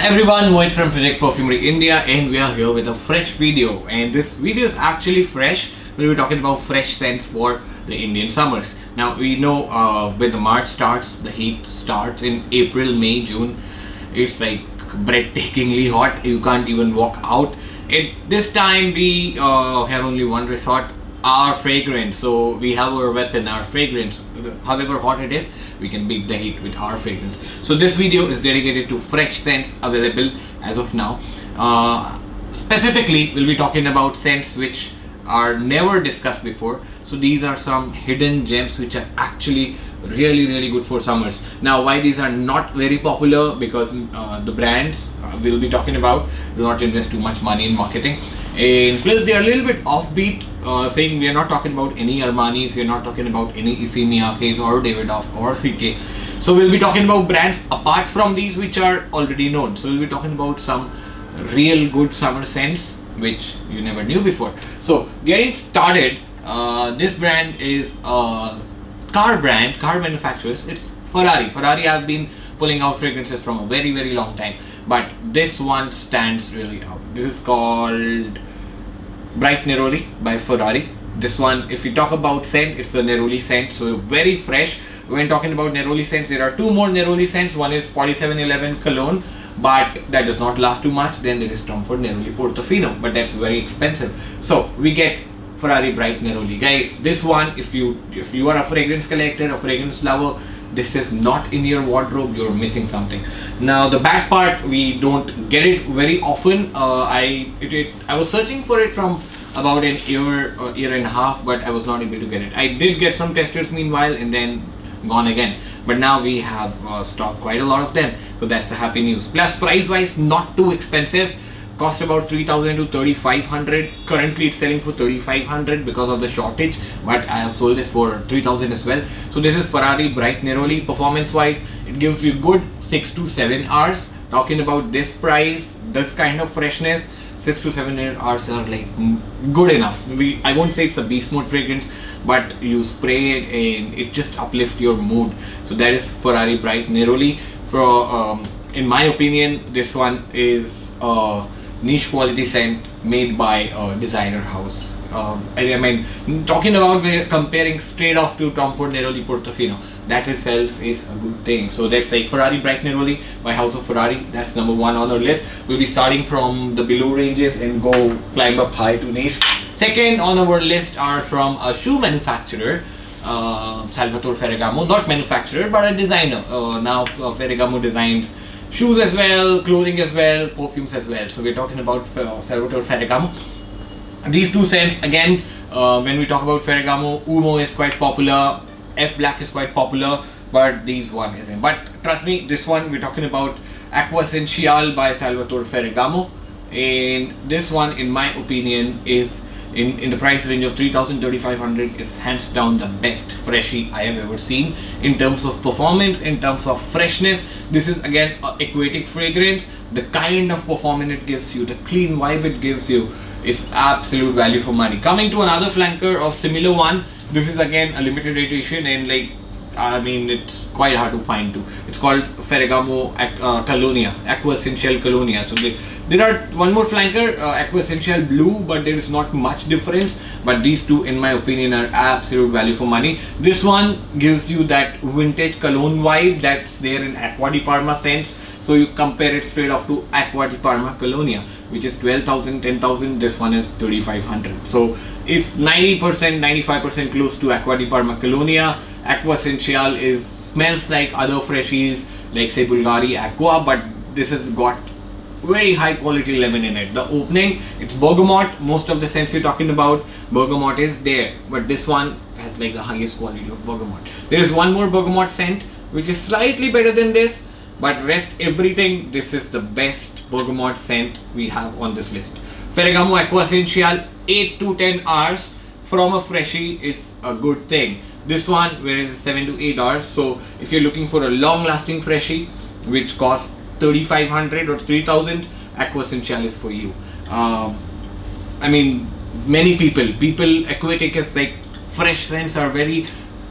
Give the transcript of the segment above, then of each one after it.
Everyone, Mohit from Perfumery India, and we are here with a fresh video. And this video is actually fresh. We'll be talking about fresh scents for the Indian summers. Now we know when the March starts, the heat starts in April, May, June. It's like breathtakingly hot. You can't even walk out. At this time, we have only one resort, our fragrance. So we have our weapon, our fragrance. However hot it is, we can beat the heat with our fragrance. So this video is dedicated to fresh scents available as of now. Specifically, we'll be talking about scents which are never discussed before. So these are some hidden gems which are actually really good for summers. Now why these are not very popular? Because the brands we'll be talking about do not invest too much money in marketing, and plus they are a little bit offbeat, saying we are not talking about any Armanis, we are not talking about any Issey Miyake's or Davidoff or CK. So we'll be talking about brands apart from these which are already known. So we'll be talking about some real good summer scents which you never knew before. So getting started, this brand is a car manufacturers. It's Ferrari. Ferrari have been pulling out fragrances from a very long time, but this one stands really out. This is called Bright Neroli by Ferrari. This one, if you talk about scent, it's a Neroli scent, so very fresh. When talking about Neroli scents, there are two more Neroli scents. One is 4711 Cologne, but that does not last too much. Then there is Tom Ford Neroli Portofino, but that's very expensive. So we get Ferrari Bright Neroli. Guys, this one, if you are a fragrance collector, a fragrance lover, this is not in your wardrobe, you're missing something. Now the back part, we don't get it very often. I was searching for it from about an year and a half, but I was not able to get it. I did get some testers meanwhile, and then gone again, but now we have stocked quite a lot of them, so that's the happy news. Plus price wise, not too expensive. Cost about 3,000 to 3,500. Currently it's selling for 3,500 because of the shortage, but I have sold this for 3,000 as well. So this is Ferrari Bright Neroli. Performance wise, it gives you good 6 to 7 hours. Talking about this price, this kind of freshness, 6 to 7 hours are like good enough. I won't say it's a beast mode fragrance, but you spray it and it just uplifts your mood. So that is Ferrari Bright Neroli. In my opinion, this one is a niche quality scent made by a designer house. I mean, talking about comparing straight off to Tom Ford Neroli Portofino, that itself is a good thing. So that's like Ferrari Bright Neroli by House of Ferrari. That's number one on our list. We'll be starting from the below ranges and go climb up high to niche. Second on our list are from a shoe manufacturer, Salvatore Ferragamo. Not manufacturer, but a designer. Now Ferragamo designs shoes as well, clothing as well, perfumes as well. So we're talking about Salvatore Ferragamo. These two scents, again, when we talk about Ferragamo, Umo is quite popular, F Black is quite popular, but these one isn't. But trust me, this one we're talking about Aqua Essentiale by Salvatore Ferragamo, and this one, in my opinion, is in the price range of 3,000 to 3,500, is hands down the best freshie I have ever seen in terms of performance, in terms of freshness. This is again an aquatic fragrance. The kind of performance it gives you, the clean vibe it gives you, is absolute value for money. Coming to another flanker of similar one, this is again a limited edition, and like, I mean, it's quite hard to find too. It's called Ferragamo Colonia, Aqua Cential Colonia. So there are one more flanker, Aqua Essential Bleu, but there is not much difference. But these two, in my opinion, are absolute value for money. This one gives you that vintage cologne vibe that's there in Acqua di Parma scents. So you compare it straight off to Acqua di Parma Colonia, which is 12,000, 10,000. This one is 3,500. So it's 90%, 95% close to Acqua di Parma Colonia. Aqua Essential smells like other freshies, like say Bulgari Aqua, but this has got very high quality lemon in it. The opening, it's bergamot. Most of the scents you're talking about, bergamot is there, but this one has like the highest quality of bergamot. There is one more bergamot scent which is slightly better than this, but rest everything, this is the best bergamot scent we have on this list. Ferragamo Aqua Essential, 8 to 10 hours from a freshie, it's a good thing. This one, whereas 7 to 8 hours. So if you're looking for a long lasting freshie which costs 3,500 or 3,000, Aqua Essential is for you. I mean, many people aquatic is like fresh scents are very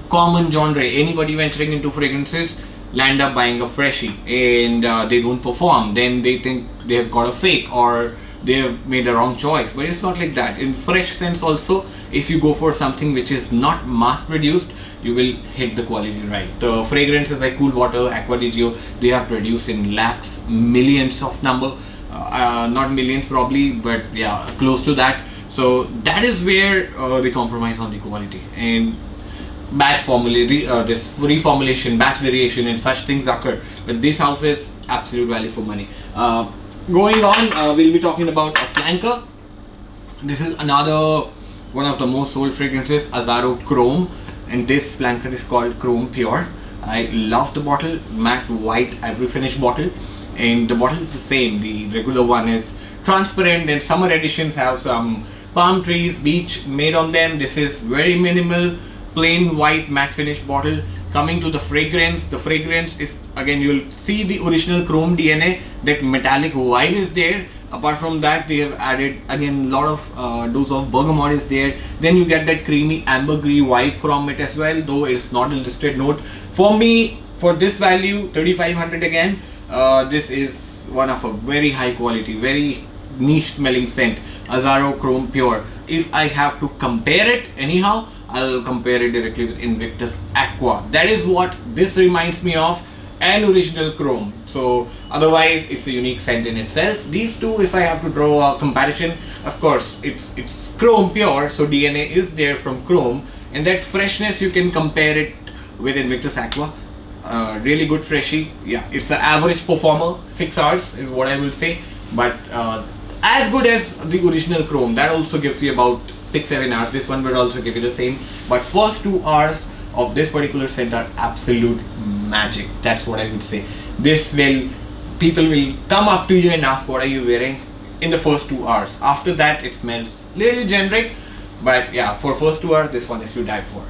common genre. Anybody venturing into fragrances, land up buying a freshie and they don't perform, then they think they have got a fake or they have made a wrong choice. But it's not like that. In fresh sense also, if you go for something which is not mass produced, you will hit the quality right. The fragrances like Cool Water, Aqua, they are produced in lakhs, millions of number, not millions probably, but yeah, close to that. So that is where they compromise on the quality. And batch formula, this reformulation, batch variation and such things occur, but this house is absolute value for money. Going on, we'll be talking about a flanker. This is another one of the most sold fragrances, Azzaro Chrome, and this flanker is called Chrome Pure. I love the bottle, matte white ivory finish bottle, and the bottle is the same. The regular one is transparent, and summer editions have some palm trees, beach made on them. This is very minimal, plain white matte finish bottle. Coming to the fragrance is, again, you'll see the original chrome DNA, that metallic vibe is there. Apart from that, they have added again a lot of dose of bergamot is there. Then you get that creamy ambergris vibe from it as well, though it's not a listed note. For me, for this value, 3500 again, this is one of a very high quality, very niche smelling scent, Azzaro Chrome Pure. If I have to compare it anyhow, I'll compare it directly with Invictus Aqua. That is what this reminds me of, an original chrome. So otherwise it's a unique scent in itself. These two, if I have to draw a comparison, of course it's Chrome Pure, so DNA is there from chrome, and that freshness you can compare it with Invictus Aqua. Really good freshie. Yeah, it's an average performer, 6 hours is what I will say, but as good as the original chrome. That also gives you about 6-7 hours. This one will also give you the same, but first 2 hours of this particular scent are absolute magic. That's what I would say. This will, people will come up to you and ask what are you wearing in the first 2 hours. After that it smells little generic, but yeah, for first 2 hours this one is to die for.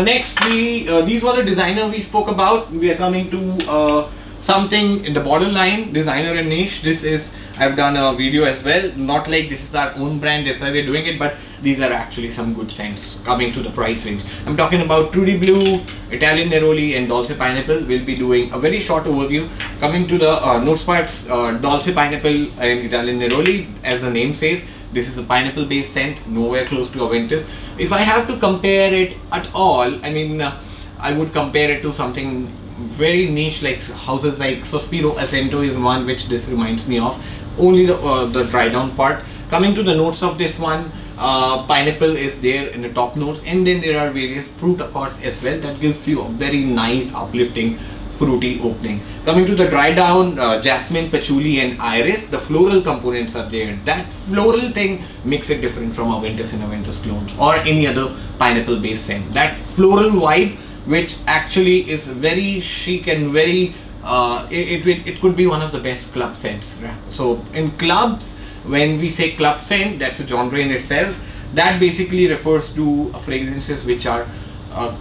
Next, these were the designer we spoke about. We are coming to something in the borderline, designer and niche. This is, I've done a video as well, not like this is our own brand, that's why we're doing it, but these are actually some good scents coming to the price range. I'm talking about Trudi Bleu, Italian Neroli and Dolce Pineapple. We'll be doing a very short overview. Coming to the note spots, Dolce Pineapple and Italian Neroli, as the name says, this is a pineapple based scent, nowhere close to Aventus. If I have to compare it at all, I mean, I would compare it to something very niche, like houses like Sospiro Accento is one which this reminds me of. Only the dry down part. Coming to the notes of this one, pineapple is there in the top notes, and then there are various fruit accords as well. That gives you a very nice uplifting fruity opening. Coming to the dry down, jasmine, patchouli and iris, the floral components are there. That floral thing makes it different from Aventus and Aventus clones or any other pineapple based scent. That floral vibe, which actually is very chic and very it could be one of the best club scents. So in clubs, when we say club scent, that's a genre in itself. That basically refers to fragrances which are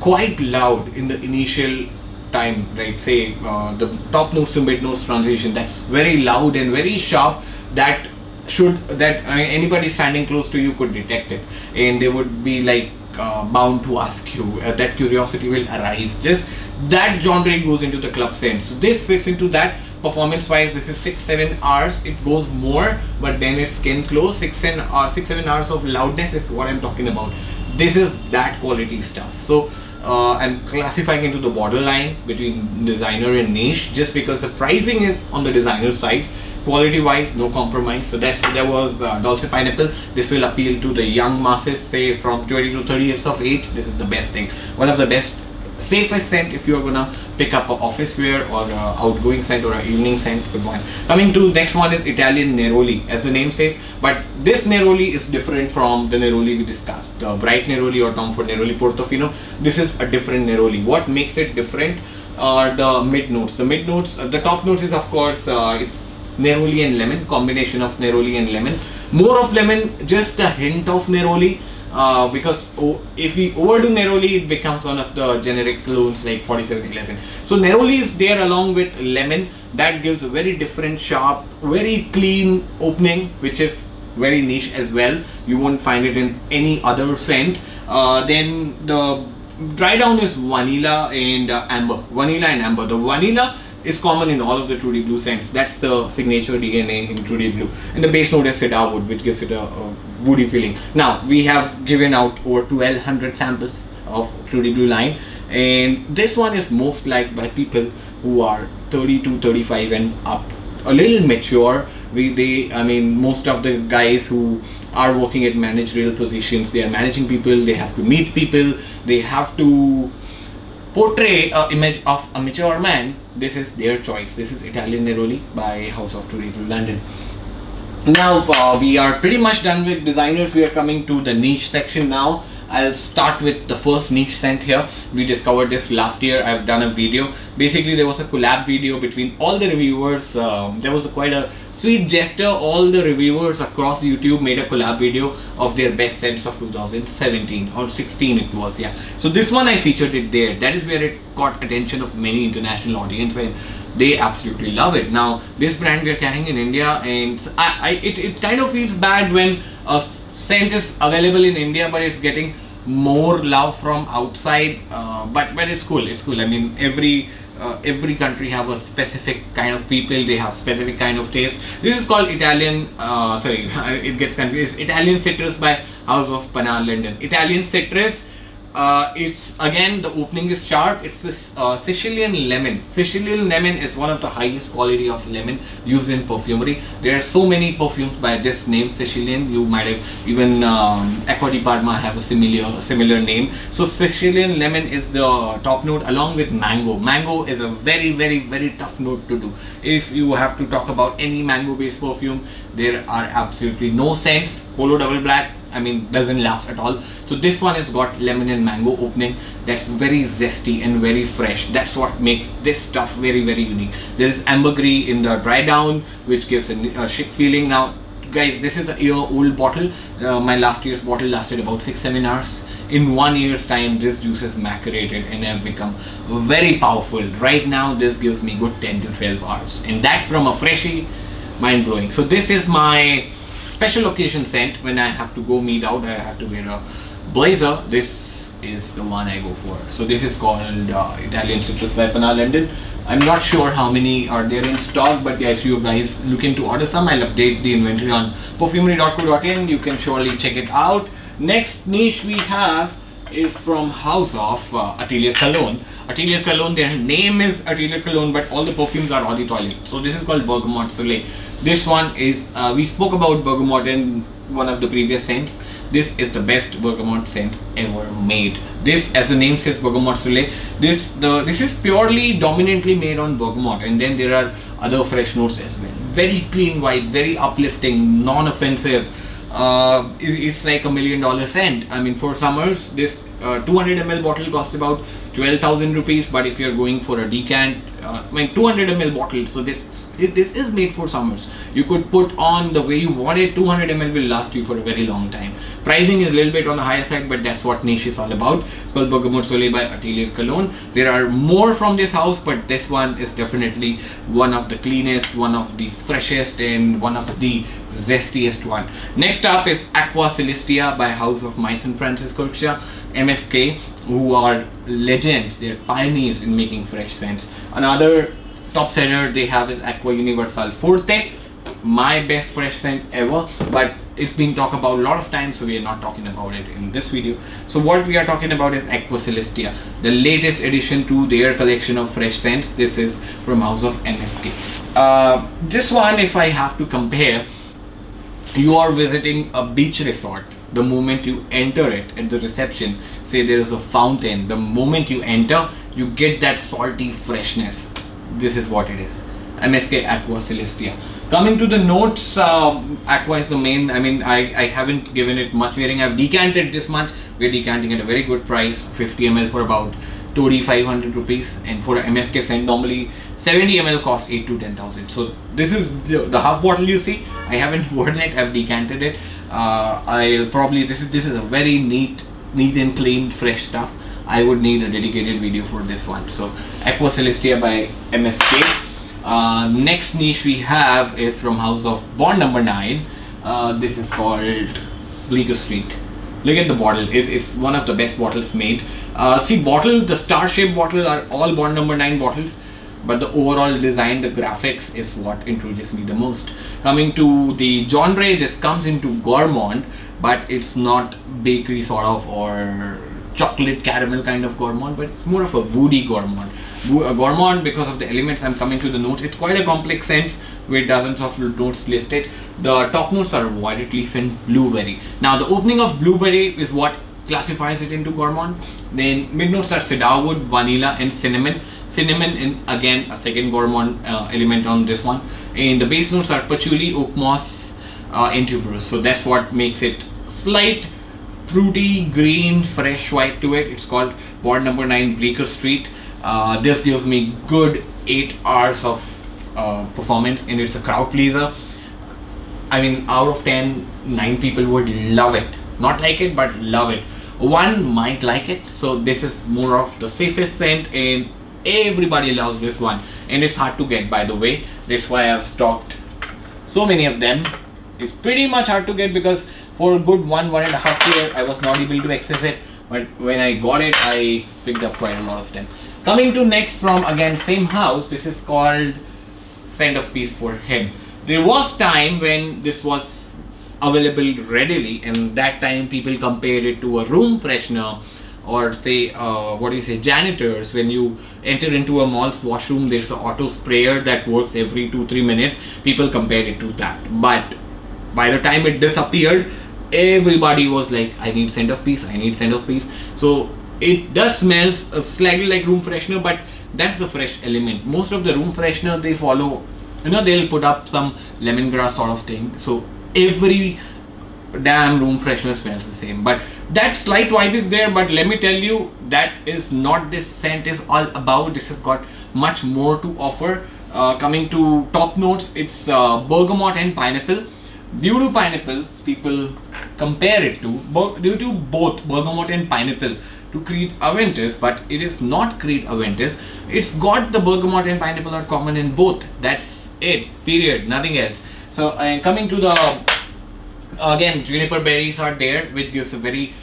quite loud in the initial time, right? Say the top notes to mid notes transition, that's very loud and very sharp. That anybody standing close to you could detect it, and they would be like bound to ask you. That curiosity will arise. Just that genre goes into the club scent. So this fits into that. Performance wise, this is 6-7 hours. It goes more, but then it's skin close. 6-7 hours of loudness is what I'm talking about. This is that quality stuff. So I'm classifying into the borderline between designer and niche, just because the pricing is on the designer side. Quality wise, no compromise. So that was Dolce Pineapple. This will appeal to the young masses, say from 20 to 30 years of age. This is the best thing. One of the best, safest scent if you're gonna pick up an office wear or outgoing scent or an evening scent. Good one. Coming to next one is Italian Neroli, as the name says, but this Neroli is different from the Neroli we discussed. The bright Neroli or Tom Ford Neroli Portofino. This is a different Neroli. What makes it different are the mid notes. The mid notes, the top notes is of course it's Neroli and lemon, combination of Neroli and lemon. More of lemon, just a hint of Neroli, because if we overdo Neroli, it becomes one of the generic clones like 4711. So Neroli is there along with lemon. That gives a very different, sharp, very clean opening, which is very niche as well. You won't find it in any other scent. Then the dry down is vanilla and amber. Vanilla and amber. The vanilla is common in all of the Trudi Bleu scents. That's the signature DNA in Trudi Bleu. And the base note is cedar wood, which gives it a woody feeling. Now, we have given out over 1200 samples of Trudi Bleu line, and this one is most liked by people who are 30 to 35 and up, a little mature. I mean, most of the guys who are working at managerial positions, they are managing people, they have to meet people, they have to portray an image of a mature man. This is their choice. This is Italian Neroli by House of Trudi Bleu, London. Now we are pretty much done with designers. We are coming to the niche section now. I'll start with the first niche scent here. We discovered this last year. I've done a video. Basically, there was a collab video between all the reviewers. There was quite a sweet gesture. All the reviewers across YouTube made a collab video of their best scents of 2017 or 16 it was, yeah. So this one I featured it there. That is where it caught attention of many international audience, and they absolutely love it. Now this brand we are carrying in India, and it kind of feels bad when a scent is available in India but it's getting more love from outside, but it's cool. It's cool. I mean, every country have a specific kind of people, they have specific kind of taste. This is called Italian it gets confused, Italian Citrus by House of Panal, London. Italian Citrus, it's again, the opening is sharp. It's this Sicilian lemon. Sicilian lemon is one of the highest quality of lemon used in perfumery. There are so many perfumes by this name, Sicilian. You might have even Acqua di Parma have a similar name. So Sicilian lemon is the top note, along with mango. Mango is a very tough note to do. If you have to talk about any mango based perfume, there are absolutely no scents. Polo Double Black, I mean, doesn't last at all. So this one has got lemon and mango opening. That's very zesty and very fresh. That's what makes this stuff very unique. There is ambergris in the dry down, which gives a chic feeling. Now guys, this is a year old bottle. My last year's bottle lasted about 6-7 hours. In 1 year's time, this juice has macerated and have become very powerful. Right now this gives me good 10 to 12 hours, and that from a freshie, mind blowing. So this is my special occasion scent. When I have to go meet out, I have to wear a blazer. This is the one I go for. So this is called Italian Citrus by Panal, London. I'm not sure how many are there in stock, but yeah, if you guys looking to order some, I'll update the inventory on perfumery.co.in. You can surely check it out. Next niche we have is from House of Atelier Cologne. Atelier Cologne, their name is Atelier Cologne, but all the perfumes are eau de toilette. So this is called Bergamot Soleil. This one is, we spoke about Bergamot in one of the previous scents. This is the best bergamot scent ever made. This, as the name says, Bergamot Soleil, this is purely dominantly made on bergamot, and then there are other fresh notes as well. Very clean vibe, very uplifting, non-offensive. It's like $1 million scent. I mean, for summers, this 200 ml bottle costs about 12,000 rupees, but if you're going for a decant, 200 ml bottle, so this is made for summers. You could put on the way you want it. 200 ml will last you for a very long time. Pricing is a little bit on the higher side, but that's what niche is all about. It's called Bergamot Soleil by Atelier Cologne. There are more from this house, but this one is definitely one of the cleanest, one of the freshest, and one of the zestiest one. Next up is Aqua Celestia by House of Maison, Francis Kurkdjian, MFK, who are legends. They're pioneers in making fresh scents. Another top seller they have is Aqua Universal Forte, my best fresh scent ever, but it's been talked about a lot of times, so we are not talking about it in this video. So what we are talking about is Aqua Celestia, the latest addition to their collection of fresh scents. This is from House of MFK. This one, if I have to compare, you are visiting a beach resort. The moment you enter it, at the reception, say there is a fountain, the moment you enter, you get that salty freshness. This is what it is. MFK Aqua Celestia. Coming to the notes, Aqua is the main. I mean, I haven't given it much wearing. I've decanted this much. We're decanting at a very good price, 50 ml for about 2,500 rupees, and for an MFK scent normally 70 ml cost 8 to 10,000. So this is the half bottle you see. I haven't worn it. I've decanted it. I'll probably this is a very neat and clean, fresh stuff. I would need a dedicated video for this one. So Aqua Celestia by MFK. Next niche we have is from House of Bond Number 9. This is called Bleecker Street. Look at the bottle. It's one of the best bottles made. See, the star-shaped bottle are all Bond number 9 bottles, but the overall design, the graphics is what introduces me the most. Coming to the genre, this comes into gourmand, but it's not bakery sort of or chocolate caramel kind of gourmand, but it's more of a woody gourmand. Gourmand, because of the elements, I'm coming to the notes. It's quite a complex scent with dozens of notes listed. The top notes are violet leaf and blueberry. Now the opening of blueberry is what classifies it into gourmand. Then mid notes are cedarwood, vanilla and cinnamon. Cinnamon, and again a second gourmand element on this one. And the base notes are patchouli, oak moss and tuberose. So that's what makes it slight fruity green fresh vibe to it. It's called Bond number 9 Bleecker Street. This gives me good 8 hours of performance, and it's a crowd pleaser. I mean, out of 10, 9 people would love it. Not like it, but love it. One might like it. So this is more of the safest scent, and everybody loves this one. And it's hard to get, by the way. That's why I've stocked so many of them. It's pretty much hard to get because for a good 1.5 years I was not able to access it. But when I got it, I picked up quite a lot of them. Coming to next from again same house, this is called Scent of Peace for Him. There was time when this was available readily, and that time people compared it to a room freshener, or say janitors. When you enter into a mall's washroom, there's an auto sprayer that works every 2-3 minutes. People compared it to that, but by the time it disappeared, everybody was like, I need Scent of Peace, I need Scent of Peace. So it does smells slightly like room freshener, but that's the fresh element. Most of the room freshener, they follow, they'll put up some lemongrass sort of thing. So every damn room freshener smells the same, but that slight vibe is there. But let me tell you, that is not this scent is all about. This has got much more to offer. Coming to top notes, it's bergamot and pineapple. Due to pineapple, people compare it to due to both bergamot and pineapple to Creed Aventus, but it is not Creed Aventus. It's got the bergamot and pineapple are common in both. That's it, period, nothing else. So and coming to the again, juniper berries are there, which gives a very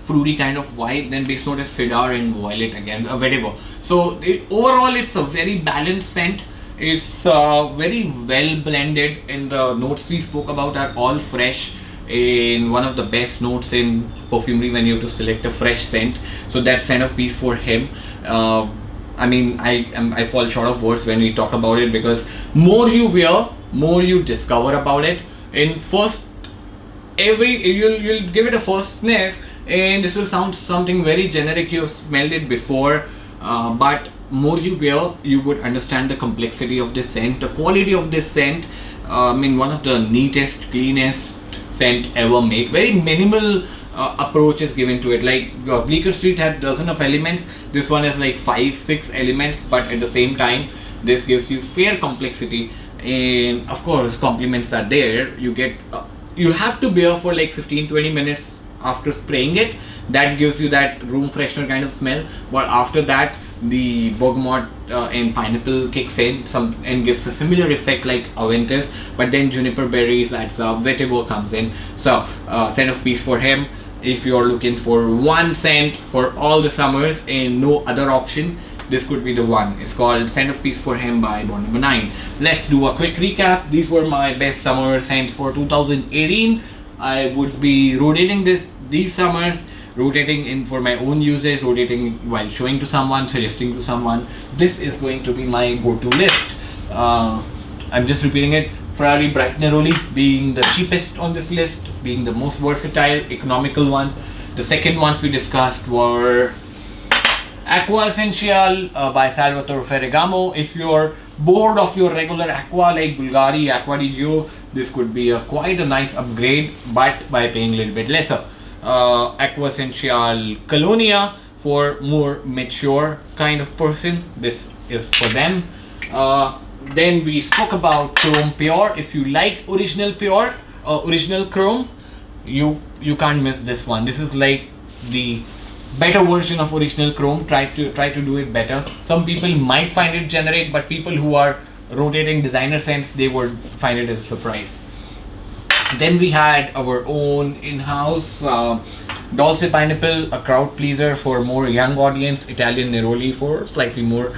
fruity kind of vibe. Then base note is cedar and violet again, whatever. So overall, it's a very balanced scent. It's very well blended, and the notes we spoke about are all fresh. In one of the best notes in perfumery when you have to select a fresh scent. So that's Scent of Peace for Him. I mean, I fall short of words when we talk about it, because more you wear, more you discover about it. In first, you'll give it a first sniff, and this will sound something very generic. You've smelled it before, but more you wear, you would understand the complexity of this scent, the quality of this scent. I mean, one of the neatest, cleanest scent ever made. Very minimal approach is given to it. Like Bleecker Street had dozen of elements. This one has like 5-6 elements, but at the same time, this gives you fair complexity. And of course, compliments are there. You get, you have to bear for like 15-20 minutes after spraying it. That gives you that room freshener kind of smell. But after that, the bergamot and pineapple kicks in and gives a similar effect like Aventus, but then juniper berries adds up, vetiver comes in. So Scent of Peace for Him. If you're looking for one scent for all the summers and no other option, this could be the one. It's called Scent of Peace for Him by Bond number 9. Let's do a quick recap. These were my best summer scents for 2018. I would be rotating these summers, rotating in for my own usage, rotating while showing to someone, suggesting to someone. This is going to be my go-to list. I'm just repeating it. Ferrari Bright Neroli being the cheapest on this list, being the most versatile, economical one. The second ones we discussed were Aqua Essentiale by Salvatore Ferragamo. If you're bored of your regular Aqua like Bulgari, Acqua di Gio, this could be quite a nice upgrade, but by paying a little bit lesser. Aqua Essentiale Colonia for more mature kind of person. This is for them. Then we spoke about Chrome Pure. If you like original Pure, original Chrome, you can't miss this one. This is like the better version of original Chrome. Try to do it better. Some people might find it generic, but people who are rotating designer scents, they would find it as a surprise. Then we had our own in-house Dolce Pineapple, a crowd pleaser for more young audience, Italian Neroli for slightly more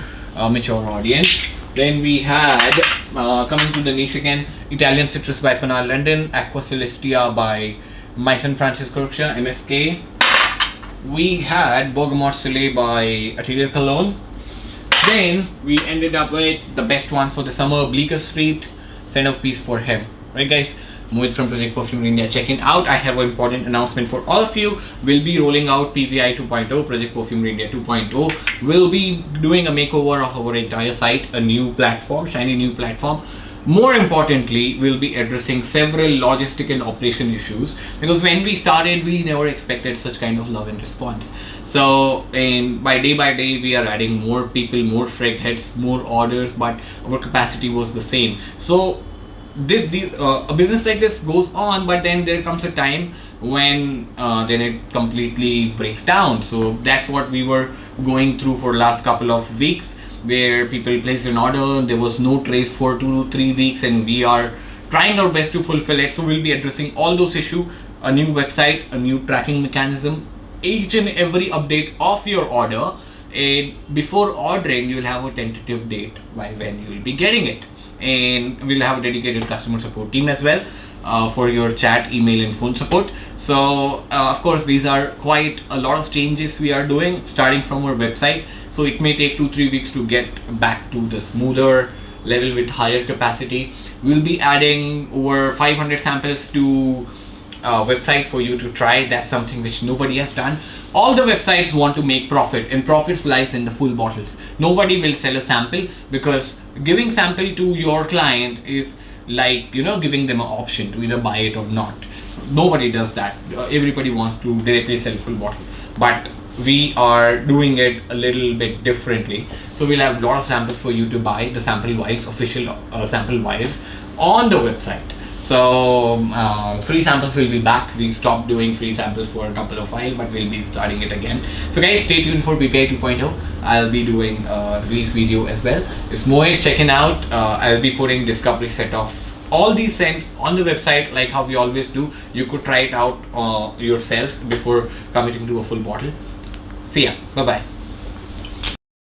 mature audience. Then we had, coming to the niche again, Italian Citrus by Penal London, Aqua Celestia by Maison Francisco MFK. We had Bergamot Soleil by Atelier Cologne. Then we ended up with the best one for the summer, Bleecker Street, send off piece for him. Right guys, Mohit from Project Perfumery India checking out. I have an important announcement for all of you. We'll be rolling out PPI 2.0, Project Perfumery India 2.0. We'll be doing a makeover of our entire site, a new platform, shiny new platform. More importantly, we'll be addressing several logistic and operation issues, because when we started, we never expected such kind of love and response. So by day we are adding more people, more frag heads, more orders, but our capacity was the same. So a business like this goes on, but then there comes a time when then it completely breaks down. So that's what we were going through for last couple of weeks, where people placed an order, there was no trace for 2 to 3 weeks, and we are trying our best to fulfill it. So we'll be addressing all those issues, a new website, a new tracking mechanism, each and every update of your order, and before ordering you'll have a tentative date by when you will be getting it. And we'll have a dedicated customer support team as well for your chat, email and phone support. So of course these are quite a lot of changes we are doing starting from our website, so it may take 2-3 weeks to get back to the smoother level with higher capacity. We'll be adding over 500 samples to website for you to try. That's something which nobody has done. All the websites want to make profit, and profits lies in the full bottles. Nobody will sell a sample, because giving sample to your client is like, you know, giving them an option to either buy it or not. Nobody does that. Everybody wants to directly sell full bottle, but we are doing it a little bit differently. So we'll have a lot of samples for you to buy, the sample vials, official sample vials on the website. So free samples will be back. We stopped doing free samples for a couple of while, but we'll be starting it again. So guys, stay tuned for PPI 2.0. I'll be doing a release video as well. It's Mohit checking out. I'll be putting discovery set of all these scents on the website, like how we always do. You could try it out yourself before committing to a full bottle. See ya. Bye bye.